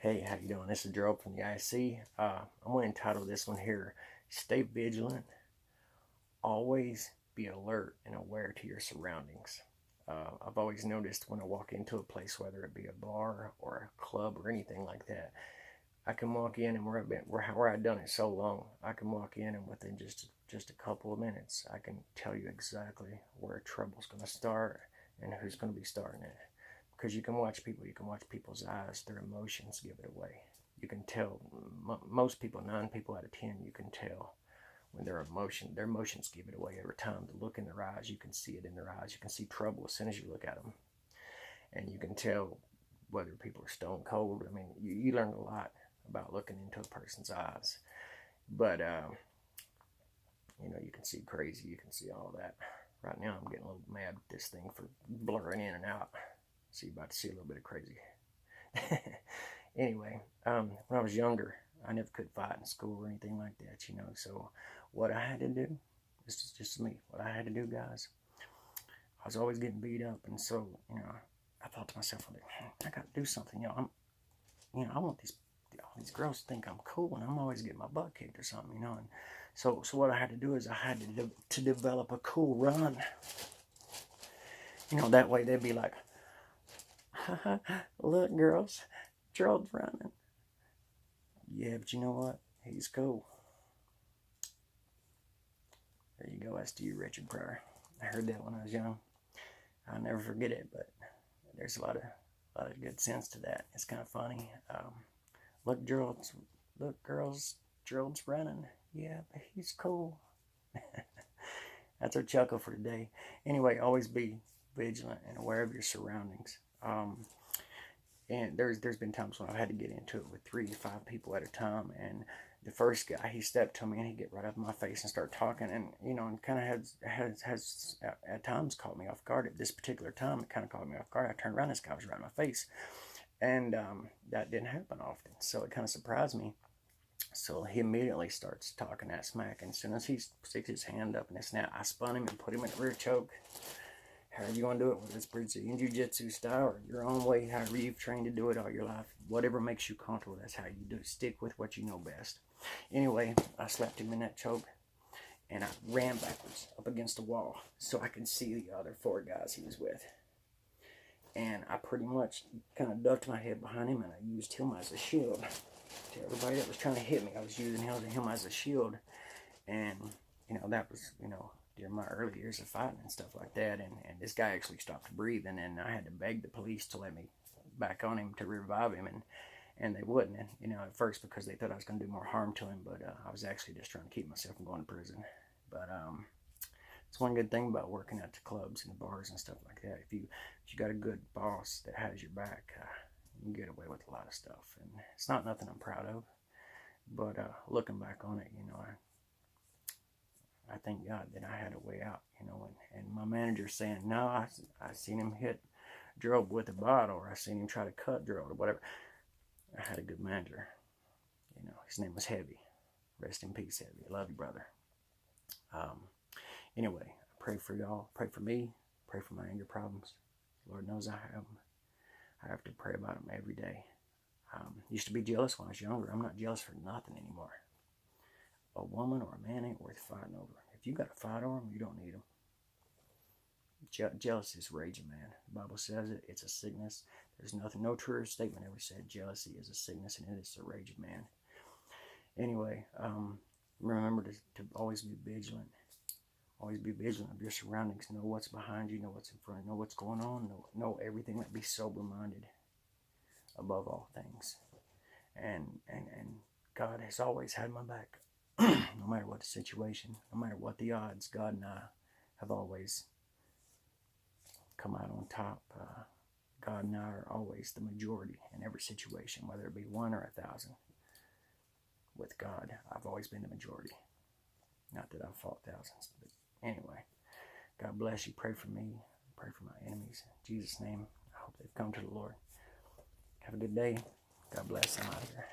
Hey, how you doing? This is Gerald from the IC. I'm going to entitle this one here, Stay Vigilant, Always Be Alert and Aware to Your Surroundings. I've always noticed when I walk into a place, whether it be a bar or a club or anything like that, I can walk in and where I've done it so long, I can walk in and within just a couple of minutes, I can tell you exactly where trouble's going to start and who's going to be starting it. Because you can watch people's eyes, their emotions give it away. You can tell, most people, 9 people out of 10, you can tell when their emotions give it away every time. The look in their eyes, you can see it in their eyes. You can see trouble as soon as you look at them. And you can tell whether people are stone cold. I mean, you learn a lot about looking into a person's eyes. But, you can see crazy, you can see all that. Right now, I'm getting a little mad with this thing for blurring in and out. So you're about to see a little bit of crazy. Anyway, when I was younger, I never could fight in school or anything like that, So what I had to do, this is just me, what I had to do, guys, I was always getting beat up. And so, I thought to myself, I got to do something. I want all these girls to think I'm cool, and I'm always getting my butt kicked or something, And so what I had to do is I had to develop a cool run. That way they'd be like, look, girls, Gerald's running. Yeah, but you know what? He's cool. There you go. That's to you, Richard Pryor. I heard that when I was young. I'll never forget it, but there's a lot of good sense to that. It's kind of funny. Look, girls, Gerald's running. Yeah, but he's cool. That's our chuckle for today. Anyway, always be vigilant and aware of your surroundings. And there's been times when I've had to get into it with 3 to 5 people at a time, and the first guy, he stepped to me and he'd get right up in my face and start talking, and and kind of has at times caught me off guard. At this particular time, it kind of caught me off guard. I turned around, this guy was right in my face, and that didn't happen often, so it kind of surprised me. So he immediately starts talking that smack, and as soon as he sticks his hand up and this now, I spun him and put him in a rear choke. However you want to do it, whether it's Brazilian Jiu-Jitsu style or your own way, however you've trained to do it all your life, whatever makes you comfortable, that's how you do it. Stick with what you know best. Anyway, I slapped him in that choke, and I ran backwards up against the wall so I could see the other 4 guys he was with. And I pretty much kind of ducked my head behind him, and I used him as a shield. To everybody that was trying to hit me, I was using him as a shield. And, that was, during my early years of fighting and stuff like that, and this guy actually stopped breathing, and I had to beg the police to let me back on him to revive him, and they wouldn't, and at first because they thought I was going to do more harm to him, but I was actually just trying to keep myself from going to prison. But it's one good thing about working at the clubs and the bars and stuff like that. If you got a good boss that has your back, you can get away with a lot of stuff, and it's not nothing I'm proud of, but looking back on it, I thank God that I had a way out, and my manager saying, no, I seen him hit Gerald with a bottle, or I seen him try to cut Gerald or whatever. I had a good manager. His name was Heavy. Rest in peace, Heavy. I love you, brother. Anyway, I pray for y'all. Pray for me. Pray for my anger problems. Lord knows I have them. I have to pray about them every day. Used to be jealous when I was younger. I'm not jealous for nothing anymore. A woman or a man ain't worth fighting over. If you got to fight over them, you don't need them. Jealousy is raging, man. The Bible says it. It's a sickness. There's no truer statement ever said. Jealousy is a sickness, and it is a raging man. Anyway, remember to always be vigilant. Always be vigilant of your surroundings. Know what's behind you. Know what's in front. Know what's going on. Know everything. Be sober-minded above all things. And God has always had my back. No matter what the situation, no matter what the odds, God and I have always come out on top. God and I are always the majority in every situation, whether it be 1 or 1,000. With God, I've always been the majority. Not that I've fought thousands, but anyway, God bless you. Pray for me. Pray for my enemies. In Jesus' name, I hope they've come to the Lord. Have a good day. God bless. I'm out of here.